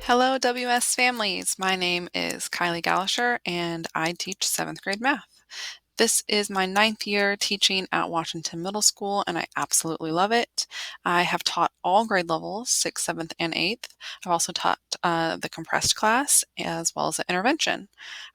Hello, WS families. My name is Kylie Gallacher, and I teach 7th grade math. This is my 9th year teaching at Washington Middle School, and I absolutely love it. I have taught all grade levels, 6th, 7th, and 8th. I've also taught the compressed class as well as the intervention.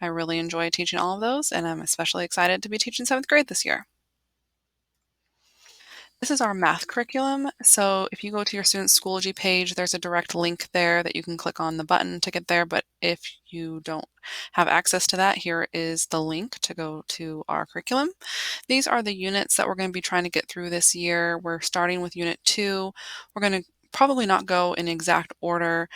I really enjoy teaching all of those, and I'm especially excited to be teaching 7th grade this year. This is our math curriculum. So if you go to your student's Schoology page, there's a direct link there that you can click on the button to get there. But if you don't have access to that, here is the link to go to our curriculum. These are the units that we're going to be trying to get through this year. We're starting with Unit 2. We're going to probably not go in exact order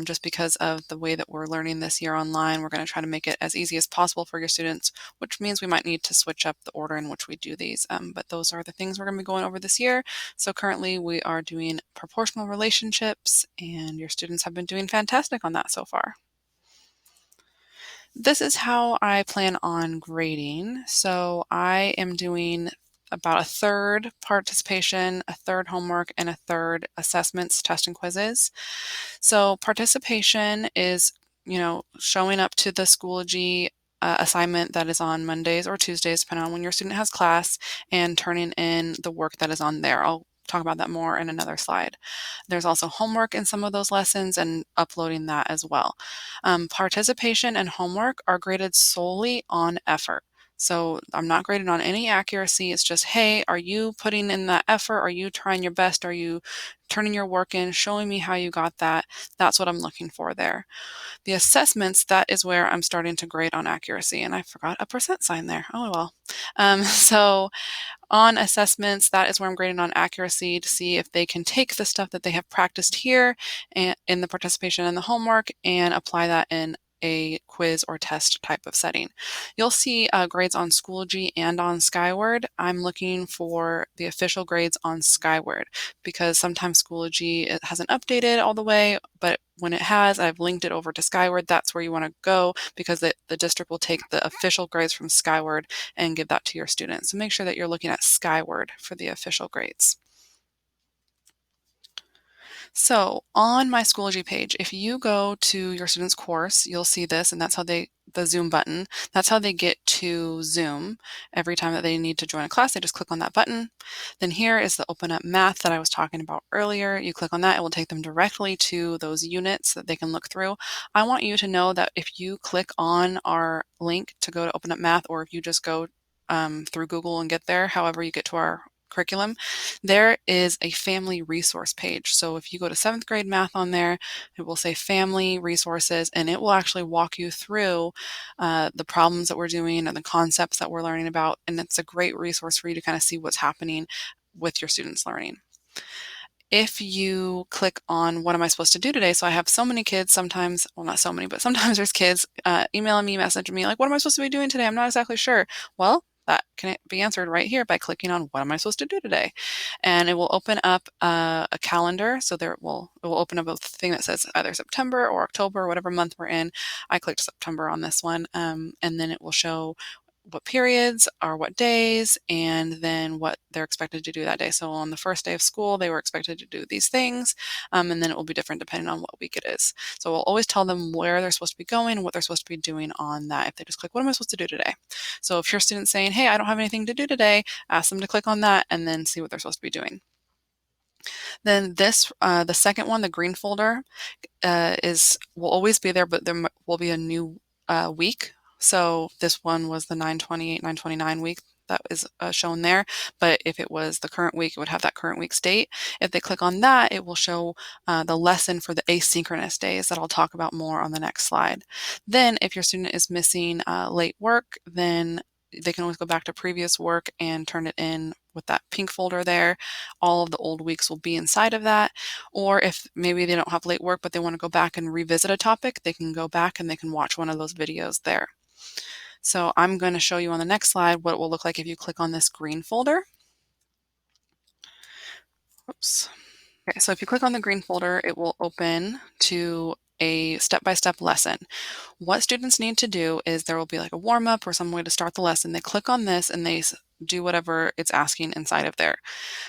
just because of the way that we're learning this year online. We're going to try to make it as easy as possible for your students, which means we might need to switch up the order in which we do these. But those are the things we're going to be going over this year. So currently we are doing proportional relationships, and your students have been doing fantastic on that so far. This is how I plan on grading. So I am doing about a third participation, a third homework, and a third assessments, test, and quizzes. So participation is, showing up to the Schoology assignment that is on Mondays or Tuesdays, depending on when your student has class, and turning in the work that is on there. I'll talk about that more in another slide. There's also homework in some of those lessons and uploading that as well. Participation and homework are graded solely on effort. So I'm not graded on any accuracy. It's just, hey, are you putting in that effort? Are you trying your best? Are you turning your work in, showing me how you got that? That's what I'm looking for there. The assessments, that is where I'm starting to grade on accuracy. And I forgot a percent sign there. Oh, well. So on assessments, that is where I'm grading on accuracy to see if they can take the stuff that they have practiced here and in the participation and the homework and apply that in a quiz or test type of setting. You'll see grades on Schoology and on Skyward. I'm looking for the official grades on Skyward because sometimes Schoology it hasn't updated all the way, but when it has, I've linked it over to Skyward. That's where you want to go because the district will take the official grades from Skyward and give that to your students. So make sure that you're looking at Skyward for the official grades. So on my Schoology page, if you go to your student's course, you'll see this, and that's how the Zoom button, that's how they get to Zoom. Every time that they need to join a class, they just click on that button. Then here is the Open Up Math that I was talking about earlier. You click on that, it will take them directly to those units that they can look through. I want you to know that if you click on our link to go to Open Up Math, or if you just go through Google and get there, however you get to our curriculum, there is a family resource page. So if you go to 7th grade math on there, it will say family resources, and it will actually walk you through the problems that we're doing and the concepts that we're learning about. And it's a great resource for you to kind of see what's happening with your students' learning. If you click on what am I supposed to do today? So I have so many kids sometimes, well, not so many, but sometimes there's kids emailing me, messaging me like, what am I supposed to be doing today? I'm not exactly sure. Well, that can be answered right here by clicking on what am I supposed to do today? And it will open up a calendar. So it will open up a thing that says either September or October, whatever month we're in. I clicked September on this one. And then it will show what periods are what days and then what they're expected to do that day. So on the first day of school, they were expected to do these things, and then it will be different depending on what week it is. So we'll always tell them where they're supposed to be going, what they're supposed to be doing on that. If they just click, what am I supposed to do today? So if your student's saying, hey, I don't have anything to do today, ask them to click on that and then see what they're supposed to be doing. Then this, the second one, the green folder, will always be there, but there will be a new week. So this one was the 9/28, 9/29 week that is shown there. But if it was the current week, it would have that current week's date. If they click on that, it will show the lesson for the asynchronous days that I'll talk about more on the next slide. Then if your student is missing late work, then they can always go back to previous work and turn it in with that pink folder there. All of the old weeks will be inside of that. Or if maybe they don't have late work, but they want to go back and revisit a topic, they can go back and they can watch one of those videos there. So I'm going to show you on the next slide what it will look like if you click on this green folder. Oops. Okay, so if you click on the green folder, it will open to a step-by-step lesson. What students need to do is there will be like a warm-up or some way to start the lesson. They click on this and they do whatever it's asking inside of there.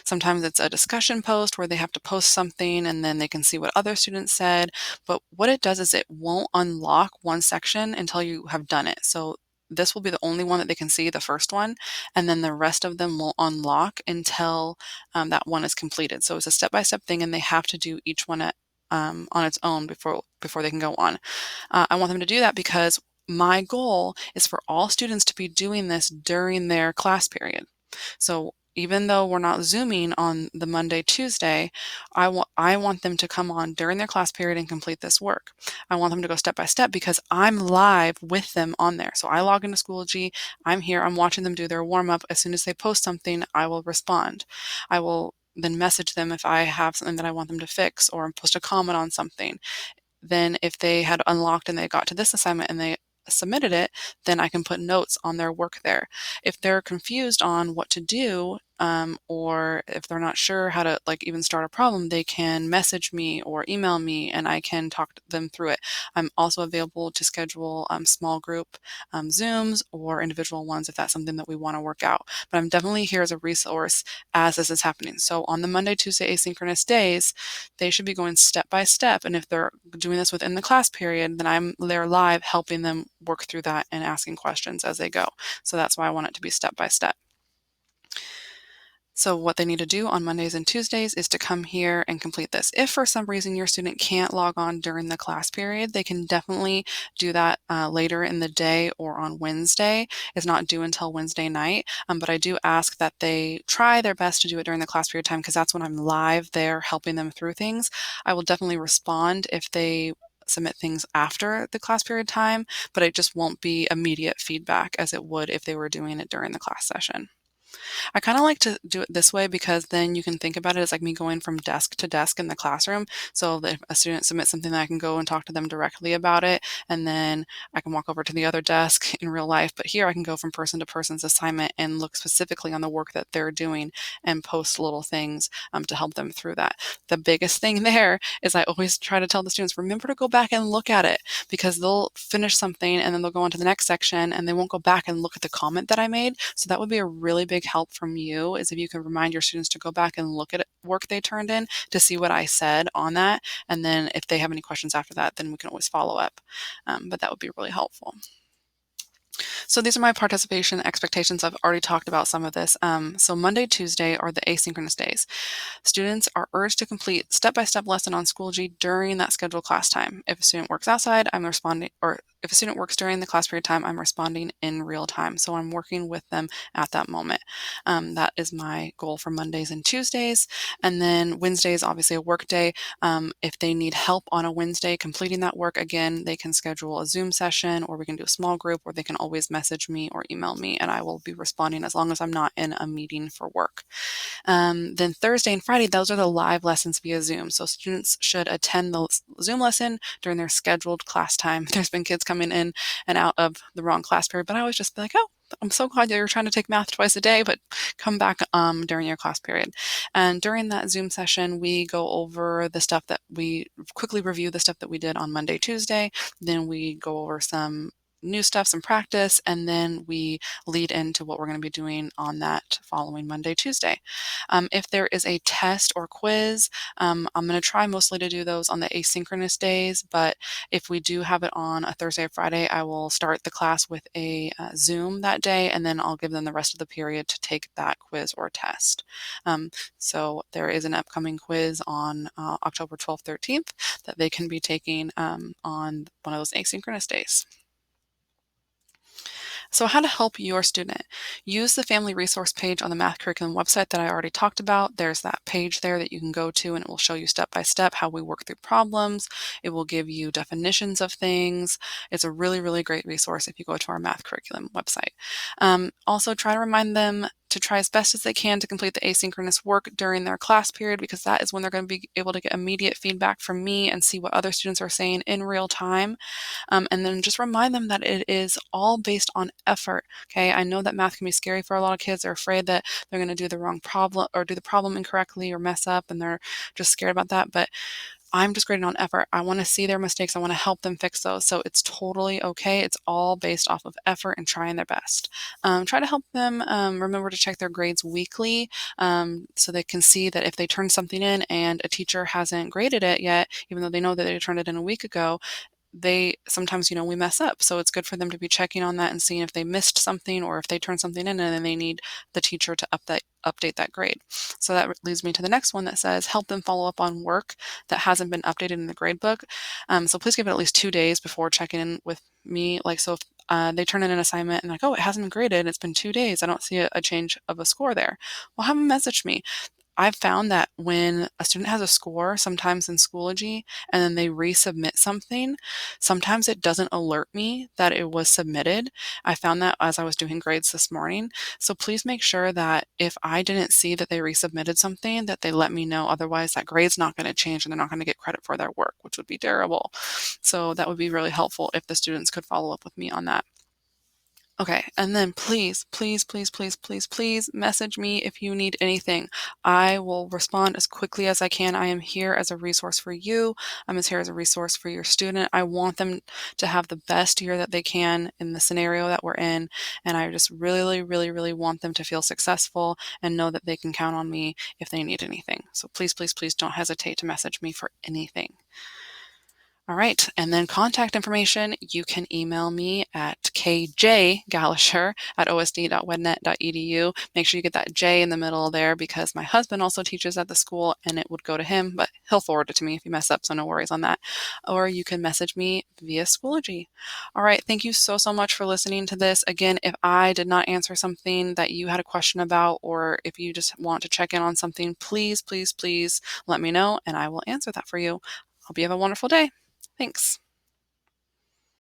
Sometimes it's a discussion post where they have to post something and then they can see what other students said. But what it does is it won't unlock one section until you have done it. So this will be the only one that they can see, the first one, and then the rest of them will unlock until that one is completed. So it's a step-by-step thing, and they have to do each one on its own before they can go on. I want them to do that because my goal is for all students to be doing this during their class period. So even though we're not Zooming on the Monday, Tuesday, I want them to come on during their class period and complete this work. I want them to go step by step because I'm live with them on there. So I log into Schoology, I'm here, I'm watching them do their warm up. As soon as they post something, I will respond. I will then message them if I have something that I want them to fix or post a comment on something. Then if they had unlocked and they got to this assignment and they submitted it, then I can put notes on their work there. If they're confused on what to do, or if they're not sure how to like even start a problem, they can message me or email me and I can talk to them through it. I'm also available to schedule small group Zooms or individual ones if that's something that we want to work out. But I'm definitely here as a resource as this is happening. So on the Monday, Tuesday asynchronous days, they should be going step by step. And if they're doing this within the class period, then I'm there live helping them work through that and asking questions as they go. So that's why I want it to be step by step. So what they need to do on Mondays and Tuesdays is to come here and complete this. If for some reason your student can't log on during the class period, they can definitely do that later in the day or on Wednesday. It's not due until Wednesday night, but I do ask that they try their best to do it during the class period time because that's when I'm live there helping them through things. I will definitely respond if they submit things after the class period time, but it just won't be immediate feedback as it would if they were doing it during the class session. I kind of like to do it this way because then you can think about it as like me going from desk to desk in the classroom. So that if a student submits something, that I can go and talk to them directly about it, and then I can walk over to the other desk in real life. But here I can go from person to person's assignment and look specifically on the work that they're doing and post little things to help them through that. The biggest thing there is I always try to tell the students, remember to go back and look at it because they'll finish something and then they'll go on to the next section and they won't go back and look at the comment that I made. So that would be a really big help from you is if you can remind your students to go back and look at work they turned in to see what I said on that. And then if they have any questions after that, then we can always follow up. But that would be really helpful. So these are my participation expectations. I've already talked about some of this. So Monday, Tuesday are the asynchronous days. Students are urged to complete step-by-step lesson on Schoology during that scheduled class time. If a student works outside, I'm responding, or if a student works during the class period time, I'm responding in real time. So I'm working with them at that moment. That is my goal for Mondays and Tuesdays. And then Wednesday is obviously a work day. If they need help on a Wednesday completing that work, again, they can schedule a Zoom session or we can do a small group or they can always message me or email me and I will be responding as long as I'm not in a meeting for work. Then Thursday and Friday, those are the live lessons via Zoom. So students should attend the Zoom lesson during their scheduled class time. There's been kids coming in and out of the wrong class period, but I always just be like, oh, I'm so glad you're trying to take math twice a day, but come back during your class period. And during that Zoom session, we go over the stuff that we quickly review the stuff that we did on Monday, Tuesday. Then we go over some new stuff, some practice, and then we lead into what we're going to be doing on that following Monday, Tuesday. If there is a test or quiz, I'm going to try mostly to do those on the asynchronous days, but if we do have it on a Thursday or Friday, I will start the class with a Zoom that day, and then I'll give them the rest of the period to take that quiz or test. So there is an upcoming quiz on October 12th, 13th that they can be taking on one of those asynchronous days. So how to help your student. Use the family resource page on the math curriculum website that I already talked about. There's that page there that you can go to and it will show you step by step how we work through problems. It will give you definitions of things. It's a really, really great resource if you go to our math curriculum website. Also try to remind them to try as best as they can to complete the asynchronous work during their class period because that is when they're going to be able to get immediate feedback from me and see what other students are saying in real time. And then just remind them that it is all based on effort. Okay, I know that math can be scary for a lot of kids. They're afraid that they're going to do the wrong problem or do the problem incorrectly or mess up, and they're just scared about that. But I'm just grading on effort. I want to see their mistakes. I want to help them fix those. So it's totally okay. It's all based off of effort and trying their best. Try to help them remember to check their grades weekly, so they can see that if they turn something in and a teacher hasn't graded it yet, even though they know that they turned it in a week ago, they sometimes, we mess up. So it's good for them to be checking on that and seeing if they missed something or if they turned something in and then they need the teacher to update that grade. So that leads me to the next one that says help them follow up on work that hasn't been updated in the grade book. So please give it at least 2 days before checking in with me. Like, so if they turn in an assignment and like, oh, it hasn't been graded, it's been 2 days, I don't see a change of a score there. Well, have them message me. I've found that when a student has a score, sometimes in Schoology, and then they resubmit something, sometimes it doesn't alert me that it was submitted. I found that as I was doing grades this morning. So please make sure that if I didn't see that they resubmitted something, that they let me know. Otherwise, that grade's not going to change and they're not going to get credit for their work, which would be terrible. So that would be really helpful if the students could follow up with me on that. Okay, and then please, please, please, please, please, please message me if you need anything. I will respond as quickly as I can. I am here as a resource for you. I'm here as a resource for your student. I want them to have the best year that they can in the scenario that we're in, and I just really, really, really want them to feel successful and know that they can count on me if they need anything. So please, please, please don't hesitate to message me for anything. All right, and then contact information, you can email me at kjgallacher@osd.wednet.edu. Make sure you get that J in the middle there because my husband also teaches at the school and it would go to him, but he'll forward it to me if you mess up, so no worries on that. Or you can message me via Schoology. All right, thank you so, so much for listening to this. Again, if I did not answer something that you had a question about, or if you just want to check in on something, please, please, please let me know and I will answer that for you. Hope you have a wonderful day. Thanks.